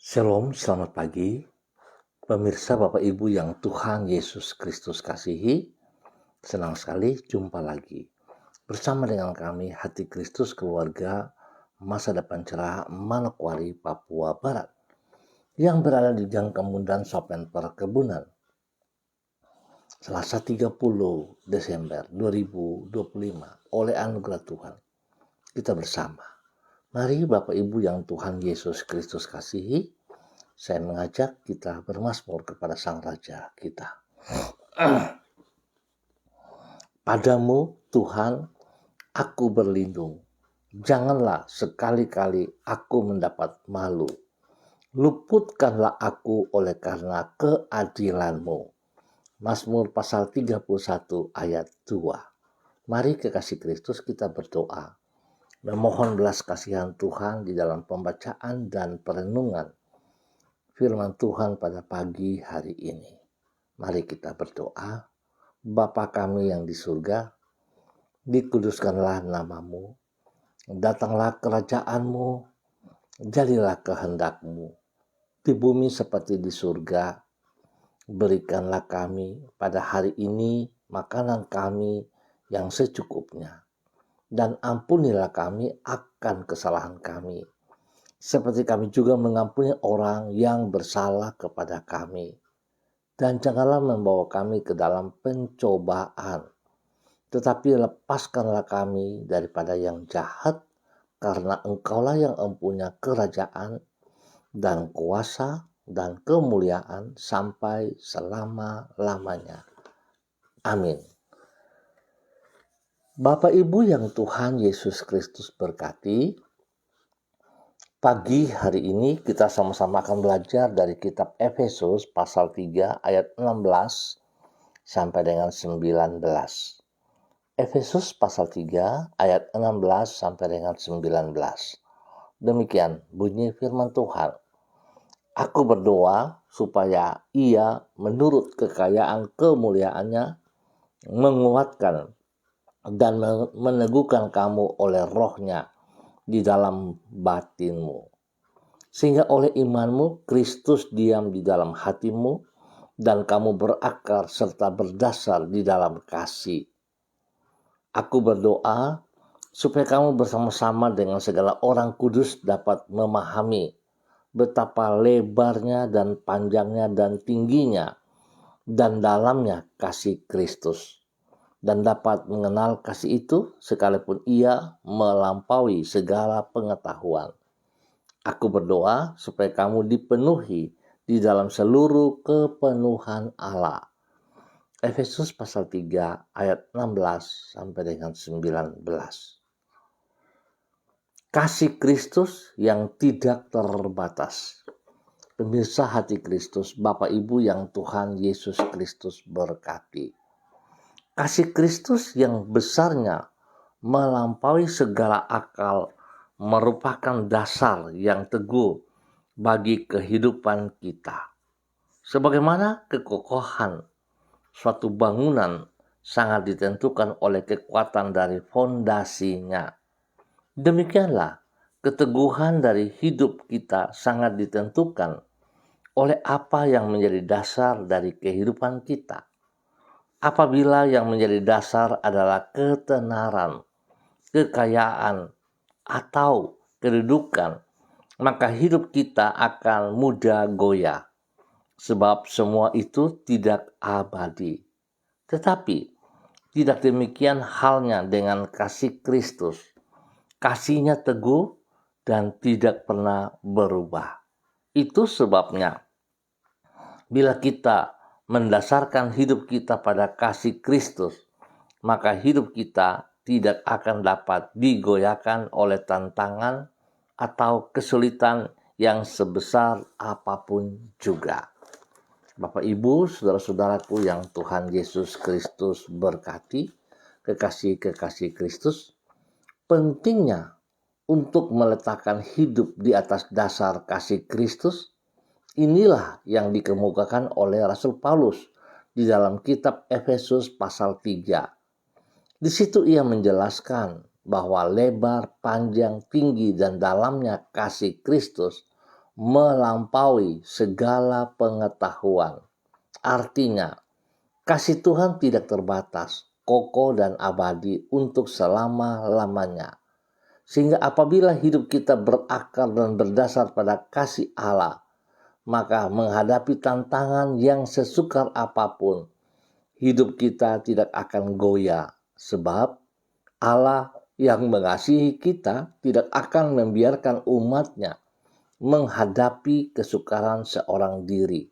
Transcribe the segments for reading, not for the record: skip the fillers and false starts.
Shalom, selamat pagi. Pemirsa Bapak Ibu yang Tuhan Yesus Kristus kasihi, senang sekali jumpa lagi. Bersama dengan kami Hati Kristus Keluarga Masa Depan Cerah Manokwari, Papua Barat, yang berada di Gang Kemudan Sopen Perkebunan. Selasa 30 Desember 2025, oleh anugerah Tuhan, kita bersama. Mari Bapak Ibu yang Tuhan Yesus Kristus kasihi, saya mengajak kita bermazmur kepada Sang Raja kita. Padamu Tuhan, aku berlindung. Janganlah sekali-kali aku mendapat malu. Luputkanlah aku oleh karena keadilan-Mu. Mazmur pasal 31 ayat 2. Mari kekasih Kristus kita berdoa. Memohon belas kasihan Tuhan di dalam pembacaan dan perenungan firman Tuhan pada pagi hari ini. Mari kita berdoa. Bapa kami yang di surga, dikuduskanlah nama-Mu, datanglah kerajaan-Mu, jadilah kehendak-Mu, di bumi seperti di surga. Berikanlah kami pada hari ini makanan kami yang secukupnya, dan ampunilah kami akan kesalahan kami, seperti kami juga mengampuni orang yang bersalah kepada kami. Dan janganlah membawa kami ke dalam pencobaan, tetapi lepaskanlah kami daripada yang jahat, karena Engkaulah yang mempunyai kerajaan dan kuasa dan kemuliaan sampai selama-lamanya. Amin. Bapak Ibu yang Tuhan Yesus Kristus berkati, pagi hari ini kita sama-sama akan belajar dari kitab Efesus pasal 3 ayat 16 sampai dengan 19. Efesus pasal 3 ayat 16 sampai dengan 19. Demikian bunyi firman Tuhan. Aku berdoa supaya Ia menurut kekayaan kemuliaannya menguatkan dan meneguhkan kamu oleh rohnya di dalam batinmu, sehingga oleh imanmu Kristus diam di dalam hatimu dan kamu berakar serta berdasar di dalam kasih. Aku berdoa supaya kamu bersama-sama dengan segala orang kudus dapat memahami betapa lebarnya dan panjangnya dan tingginya dan dalamnya kasih Kristus, dan dapat mengenal kasih itu sekalipun ia melampaui segala pengetahuan. Aku berdoa supaya kamu dipenuhi di dalam seluruh kepenuhan Allah. Efesus pasal 3 ayat 16 sampai dengan 19. Kasih Kristus yang tidak terbatas. Pemirsa Hati Kristus, Bapak Ibu yang Tuhan Yesus Kristus berkati. Kasih Kristus yang besarnya melampaui segala akal merupakan dasar yang teguh bagi kehidupan kita. Sebagaimana kekokohan suatu bangunan sangat ditentukan oleh kekuatan dari fondasinya, demikianlah keteguhan dari hidup kita sangat ditentukan oleh apa yang menjadi dasar dari kehidupan kita. Apabila yang menjadi dasar adalah ketenaran, kekayaan, atau kedudukan, maka hidup kita akan mudah goyah, sebab semua itu tidak abadi. Tetapi tidak demikian halnya dengan kasih Kristus. Kasihnya teguh dan tidak pernah berubah. Itu sebabnya bila kita mendasarkan hidup kita pada kasih Kristus, maka hidup kita tidak akan dapat digoyahkan oleh tantangan atau kesulitan yang sebesar apapun juga. Bapak Ibu, saudara-saudaraku yang Tuhan Yesus Kristus berkati, kekasih-kekasih Kristus, pentingnya untuk meletakkan hidup di atas dasar kasih Kristus. Inilah yang dikemukakan oleh Rasul Paulus di dalam kitab Efesus pasal 3. Di situ ia menjelaskan bahwa lebar, panjang, tinggi, dan dalamnya kasih Kristus melampaui segala pengetahuan. Artinya, kasih Tuhan tidak terbatas, kokoh dan abadi untuk selama-lamanya. Sehingga apabila hidup kita berakar dan berdasar pada kasih Allah, maka menghadapi tantangan yang sesukar apapun, hidup kita tidak akan goyah. Sebab Allah yang mengasihi kita tidak akan membiarkan umatnya menghadapi kesukaran seorang diri.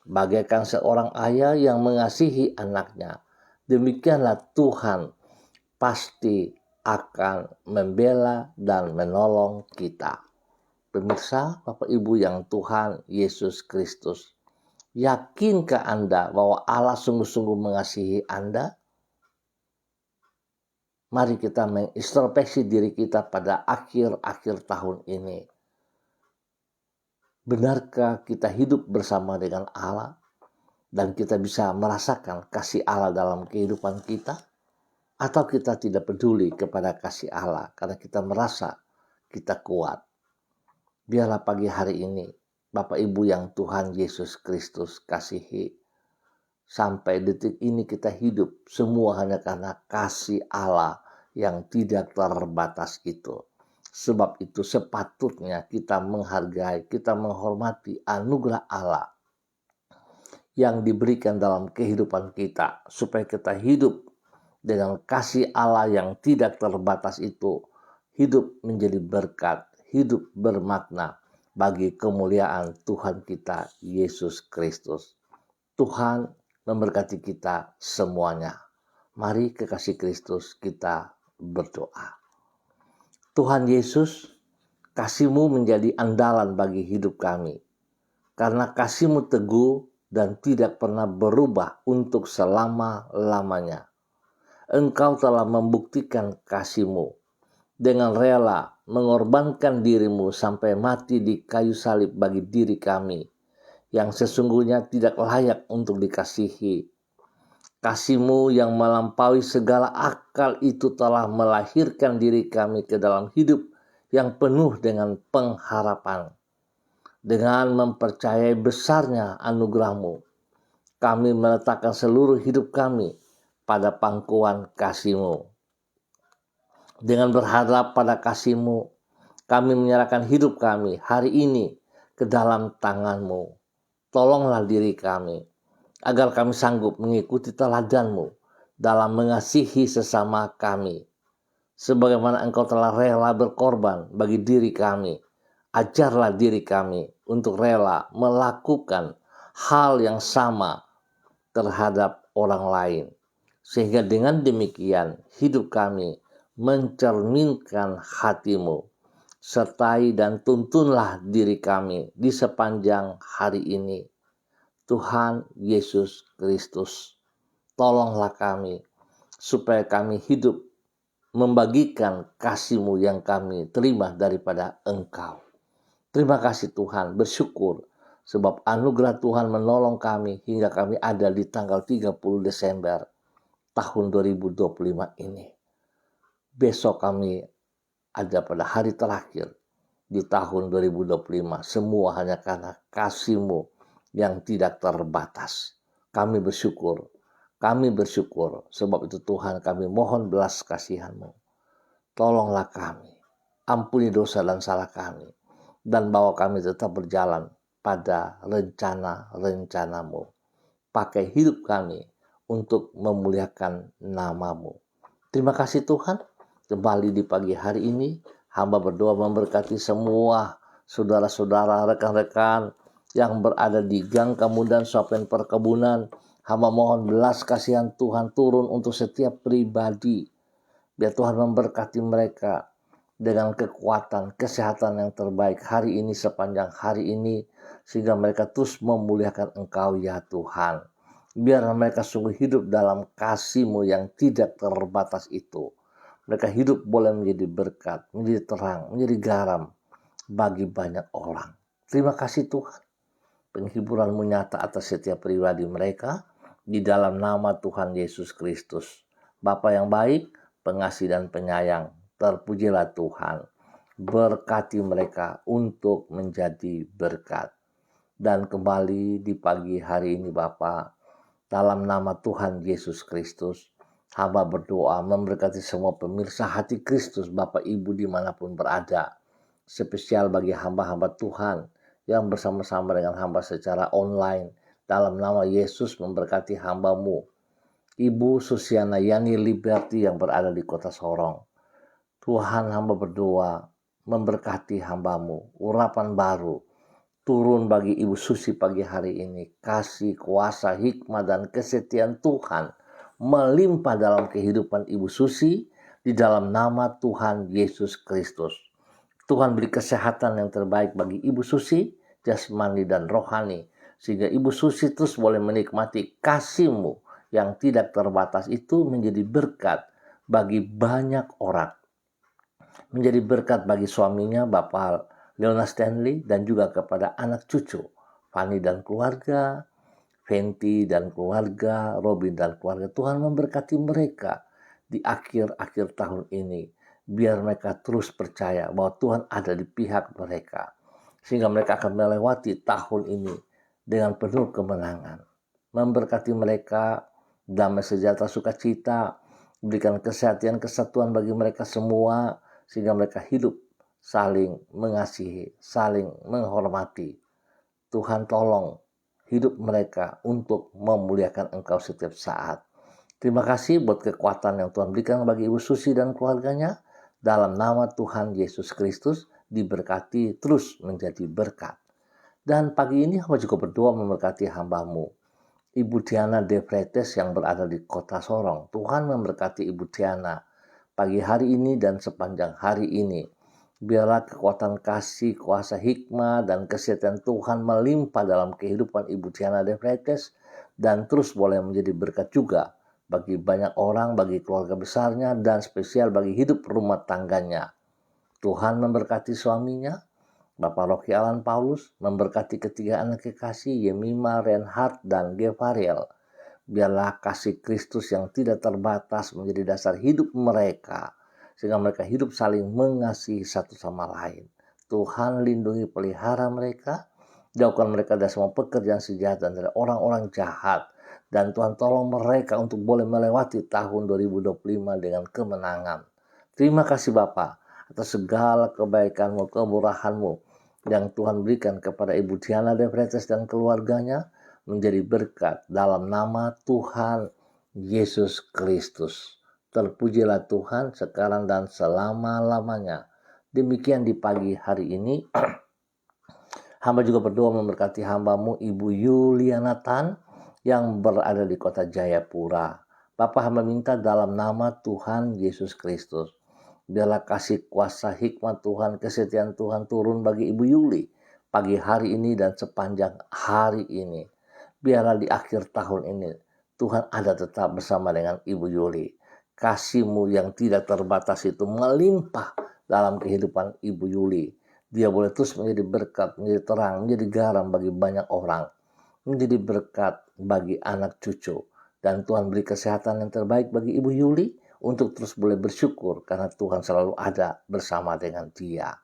Bagaikan seorang ayah yang mengasihi anaknya, demikianlah Tuhan pasti akan membela dan menolong kita. Pemirsa, Bapak Ibu yang Tuhan Yesus Kristus, yakinkah Anda bahwa Allah sungguh-sungguh mengasihi Anda? Mari kita mengintrospeksi diri kita pada akhir-akhir tahun ini. Benarkah kita hidup bersama dengan Allah dan kita bisa merasakan kasih Allah dalam kehidupan kita? Atau kita tidak peduli kepada kasih Allah karena kita merasa kita kuat? Biarlah pagi hari ini Bapak Ibu yang Tuhan Yesus Kristus kasihi, sampai detik ini kita hidup semua hanya karena kasih Allah yang tidak terbatas itu. Sebab itu sepatutnya kita menghargai, kita menghormati anugerah Allah yang diberikan dalam kehidupan kita, supaya kita hidup dengan kasih Allah yang tidak terbatas itu, hidup menjadi berkat, hidup bermakna bagi kemuliaan Tuhan kita Yesus Kristus. Tuhan memberkati kita semuanya. Mari kekasih Kristus kita berdoa. Tuhan Yesus, kasih-Mu menjadi andalan bagi hidup kami. Karena kasih-Mu teguh dan tidak pernah berubah untuk selama-lamanya. Engkau telah membuktikan kasih-Mu dengan rela mengorbankan diri-Mu sampai mati di kayu salib bagi diri kami yang sesungguhnya tidak layak untuk dikasihi. Kasih-Mu yang melampaui segala akal itu telah melahirkan diri kami ke dalam hidup yang penuh dengan pengharapan. Dengan mempercayai besarnya anugerah-Mu, kami meletakkan seluruh hidup kami pada pangkuan kasih-Mu. Dengan berharap pada kasih-Mu, kami menyerahkan hidup kami hari ini ke dalam tangan-Mu. Tolonglah diri kami, agar kami sanggup mengikuti teladan-Mu dalam mengasihi sesama kami. Sebagaimana Engkau telah rela berkorban bagi diri kami, ajarlah diri kami untuk rela melakukan hal yang sama terhadap orang lain. Sehingga dengan demikian hidup kami mencerminkan hati-Mu. Sertai dan tuntunlah diri kami di sepanjang hari ini. Tuhan Yesus Kristus, tolonglah kami supaya kami hidup membagikan kasih-Mu yang kami terima daripada Engkau. Terima kasih Tuhan, bersyukur sebab anugerah Tuhan menolong kami hingga kami ada di tanggal 30 Desember tahun 2025 ini. Besok kami ada pada hari terakhir di tahun 2025. Semua hanya karena kasih-Mu yang tidak terbatas. Kami bersyukur sebab itu Tuhan kami mohon belas kasihan-Mu. Tolonglah kami, ampuni dosa dan salah kami, dan bawa kami tetap berjalan pada rencana-rencana-Mu. Pakai hidup kami untuk memuliakan nama-Mu. Terima kasih Tuhan, kembali di pagi hari ini hamba berdoa memberkati semua saudara-saudara, rekan-rekan yang berada di gang kemudian sopen perkebunan. Hamba mohon belas kasihan Tuhan turun untuk setiap pribadi. Biar Tuhan memberkati mereka dengan kekuatan, kesehatan yang terbaik hari ini sepanjang hari ini. Sehingga mereka terus memuliakan Engkau ya Tuhan. Biar mereka sungguh hidup dalam kasih-Mu yang tidak terbatas itu. Mereka hidup boleh menjadi berkat, menjadi terang, menjadi garam bagi banyak orang. Terima kasih Tuhan. Penghiburan-Mu nyata atas setiap pribadi mereka di dalam nama Tuhan Yesus Kristus. Bapa yang baik, pengasih dan penyayang, terpujilah Tuhan. berkati mereka untuk menjadi berkat. Dan kembali di pagi hari ini Bapa, dalam nama Tuhan Yesus Kristus, hamba berdoa memberkati semua pemirsa hati Kristus, Bapak Ibu dimanapun berada. Spesial bagi hamba-hamba Tuhan yang bersama-sama dengan hamba secara online. Dalam nama Yesus memberkati hambamu, Ibu Susiana Yani Liberty yang berada di kota Sorong. Tuhan, hamba berdoa memberkati hambamu, urapan baru turun bagi Ibu Susi pagi hari ini. Kasih, kuasa, hikmah, dan kesetiaan Tuhan melimpah dalam kehidupan Ibu Susi di dalam nama Tuhan Yesus Kristus. Tuhan beri kesehatan yang terbaik bagi Ibu Susi, jasmani dan rohani, sehingga Ibu Susi terus boleh menikmati kasih-Mu yang tidak terbatas itu menjadi berkat bagi banyak orang. Menjadi berkat bagi suaminya, Bapak Leona Stanley, dan juga kepada anak cucu, Fanny dan keluarga, Fenty dan keluarga, Robin dan keluarga. Tuhan memberkati mereka di akhir-akhir tahun ini. Biar mereka terus percaya bahwa Tuhan ada di pihak mereka. Sehingga mereka akan melewati tahun ini dengan penuh kemenangan. Memberkati mereka, damai sejahtera sukacita, berikan kesehatan kesatuan bagi mereka semua, sehingga mereka hidup saling mengasihi, saling menghormati. Tuhan tolong hidup mereka untuk memuliakan Engkau setiap saat. Terima kasih buat kekuatan yang Tuhan berikan bagi Ibu Susi dan keluarganya. Dalam nama Tuhan Yesus Kristus diberkati terus menjadi berkat. Dan pagi ini hamba juga berdoa memberkati hambamu, Ibu Diana De Vretes yang berada di kota Sorong. Tuhan memberkati Ibu Diana pagi hari ini dan sepanjang hari ini. Biarlah kekuatan kasih, kuasa hikmah, dan kesehatan Tuhan melimpah dalam kehidupan Ibu Diana De Vretes dan terus boleh menjadi berkat juga bagi banyak orang, bagi keluarga besarnya, dan spesial bagi hidup rumah tangganya. Tuhan memberkati suaminya, Bapak Rocky Alan Paulus, memberkati ketiga anak kekasih Yemima, Reinhard, dan Gevariel. Biarlah kasih Kristus yang tidak terbatas menjadi dasar hidup mereka, sehingga mereka hidup saling mengasihi satu sama lain. Tuhan lindungi pelihara mereka, jauhkan mereka dari semua pekerjaan sejahat dan dari orang-orang jahat. Dan Tuhan tolong mereka untuk boleh melewati tahun 2025 dengan kemenangan. Terima kasih Bapa atas segala kebaikan-Mu, kemurahan-Mu yang Tuhan berikan kepada Ibu Diana De Vretes dan keluarganya menjadi berkat dalam nama Tuhan Yesus Kristus. Terpujilah Tuhan sekarang dan selama-lamanya. Demikian di pagi hari ini. Hamba juga berdoa memberkati hambamu Ibu Yuliana Tan yang berada di kota Jayapura. Bapak hamba minta dalam nama Tuhan Yesus Kristus. Biarlah kasih kuasa hikmat Tuhan, kesetiaan Tuhan turun bagi Ibu Yuli pagi hari ini dan sepanjang hari ini. Biarlah di akhir tahun ini Tuhan ada tetap bersama dengan Ibu Yuli. Kasih-Mu yang tidak terbatas itu melimpah dalam kehidupan Ibu Yuli. Dia boleh terus menjadi berkat, menjadi terang, menjadi garam bagi banyak orang. Menjadi berkat bagi anak cucu. Dan Tuhan beri kesehatan yang terbaik bagi Ibu Yuli untuk terus boleh bersyukur karena Tuhan selalu ada bersama dengan dia.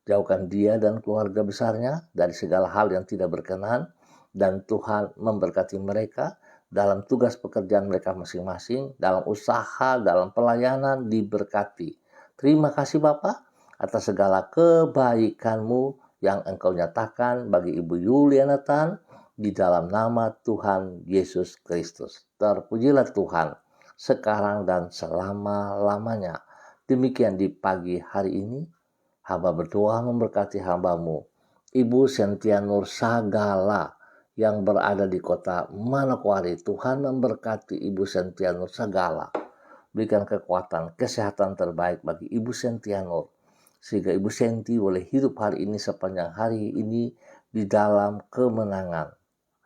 Jauhkan dia dan keluarga besarnya dari segala hal yang tidak berkenan, dan Tuhan memberkati mereka dalam tugas pekerjaan mereka masing-masing, dalam usaha, dalam pelayanan diberkati. Terima kasih Bapa atas segala kebaikan-Mu yang Engkau nyatakan bagi Ibu Yuliana Tan di dalam nama Tuhan Yesus Kristus. Terpujilah Tuhan sekarang dan selama-lamanya. Demikian di pagi hari ini, hamba berdoa memberkati hambamu, Ibu Sentia Nur Sagala yang berada di kota Manokwari. Tuhan memberkati Ibu Sentia Nur Sagala. Berikan kekuatan, kesehatan terbaik bagi Ibu Sentia Nur, sehingga Ibu Senti boleh hidup hari ini sepanjang hari ini di dalam kemenangan.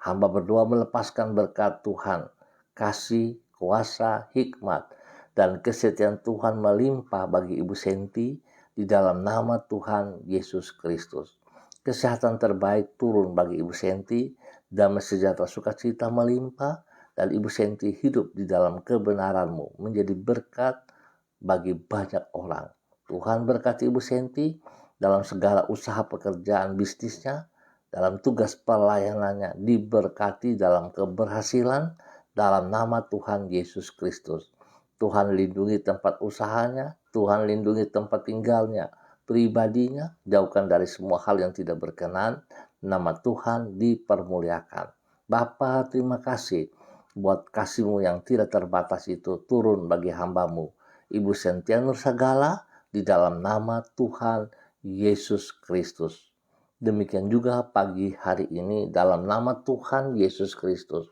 Hamba berdoa melepaskan berkat Tuhan, kasih, kuasa, hikmat, dan kesetiaan Tuhan melimpah bagi Ibu Senti di dalam nama Tuhan Yesus Kristus. Kesehatan terbaik turun bagi Ibu Senti, damai sejahtera sukacita melimpah, dan Ibu Senti hidup di dalam kebenaran-Mu menjadi berkat bagi banyak orang. Tuhan berkati Ibu Senti, dalam segala usaha pekerjaan bisnisnya, dalam tugas pelayanannya, diberkati dalam keberhasilan dalam nama Tuhan Yesus Kristus. Tuhan lindungi tempat usahanya, Tuhan lindungi tempat tinggalnya, pribadinya, jauhkan dari semua hal yang tidak berkenan, nama Tuhan dipermuliakan. Bapa, terima kasih buat kasih-Mu yang tidak terbatas itu turun bagi hamba-Mu, Ibu Sentia Nursagala, di dalam nama Tuhan Yesus Kristus. Demikian juga pagi hari ini dalam nama Tuhan Yesus Kristus.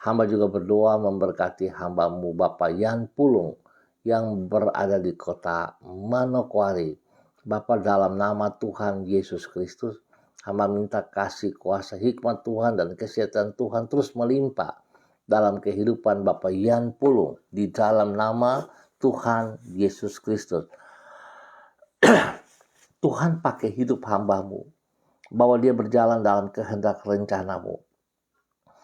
Hamba juga berdoa memberkati hamba-Mu Bapak Yan Pulung yang berada di kota Manokwari. Bapak, dalam nama Tuhan Yesus Kristus, hamba minta kasih kuasa hikmat Tuhan dan kesehatan Tuhan terus melimpah dalam kehidupan Bapak Yan Pulung di dalam nama Tuhan Yesus Kristus. Tuhan pakai hidup hamba-Mu, bahwa dia berjalan dalam kehendak rencana-Mu,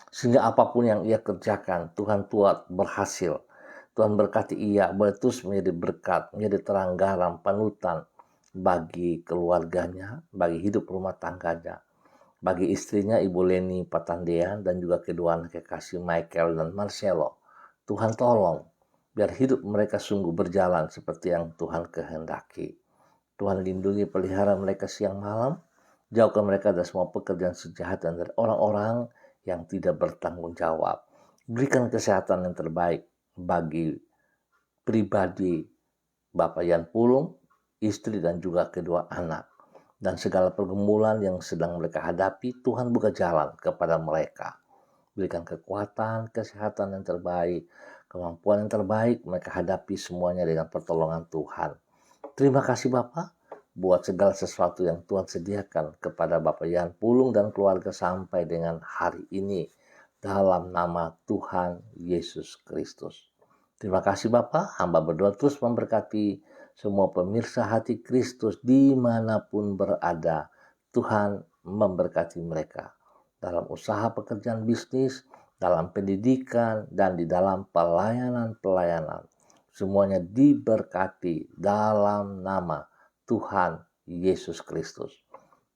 sehingga apapun yang ia kerjakan, Tuhan buat berhasil. Tuhan berkati ia boleh terus menjadi berkat, menjadi terang garam, panutan bagi keluarganya, bagi hidup rumah tangganya, bagi istrinya Ibu Leni Patandean dan juga kedua anak kekasih Michael dan Marcelo. Tuhan tolong biar hidup mereka sungguh berjalan seperti yang Tuhan kehendaki. Tuhan lindungi pelihara mereka siang malam, jauhkan mereka dari semua pekerjaan sejahat dan dari orang-orang yang tidak bertanggung jawab. Berikan kesehatan yang terbaik bagi pribadi Bapak Yan Pulung, istri dan juga kedua anak. Dan segala pergumulan yang sedang mereka hadapi, Tuhan buka jalan kepada mereka. Berikan kekuatan, kesehatan yang terbaik, kemampuan yang terbaik, mereka hadapi semuanya dengan pertolongan Tuhan. Terima kasih Bapak buat segala sesuatu yang Tuhan sediakan kepada Bapak Yan Pulung dan keluarga sampai dengan hari ini. Dalam nama Tuhan Yesus Kristus. Terima kasih Bapak, hamba berdoa terus memberkati semua pemirsa hati Kristus dimanapun berada. Tuhan memberkati mereka dalam usaha pekerjaan bisnis, dalam pendidikan, dan di dalam pelayanan-pelayanan. Semuanya diberkati dalam nama Tuhan Yesus Kristus.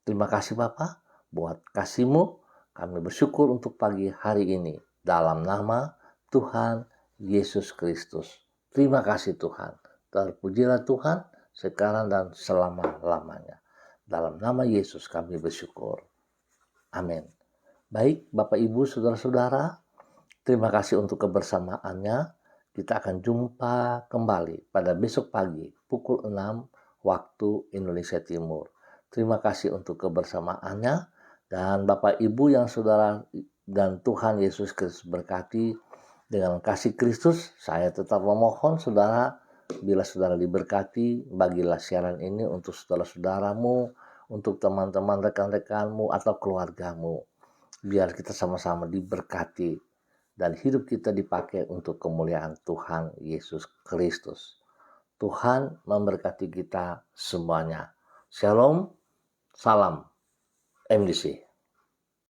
Terima kasih Bapak buat kasih-Mu. Kami bersyukur untuk pagi hari ini dalam nama Tuhan Yesus Kristus. Terima kasih Tuhan. Terpujilah Tuhan sekarang dan selama-lamanya. Dalam nama Yesus kami bersyukur. Amin. Baik Bapak Ibu Saudara-saudara, terima kasih untuk kebersamaannya. Kita akan jumpa kembali pada besok pagi pukul 6 waktu Indonesia Timur. Terima kasih untuk kebersamaannya. Dan Bapak Ibu yang saudara dan Tuhan Yesus Kristus berkati, dengan kasih Kristus saya tetap memohon saudara, bila saudara diberkati, bagilah siaran ini untuk saudara-saudaramu, untuk teman-teman rekan-rekanmu atau keluargamu. Biar kita sama-sama diberkati dan hidup kita dipakai untuk kemuliaan Tuhan Yesus Kristus. Tuhan memberkati kita semuanya. Shalom, salam MDC.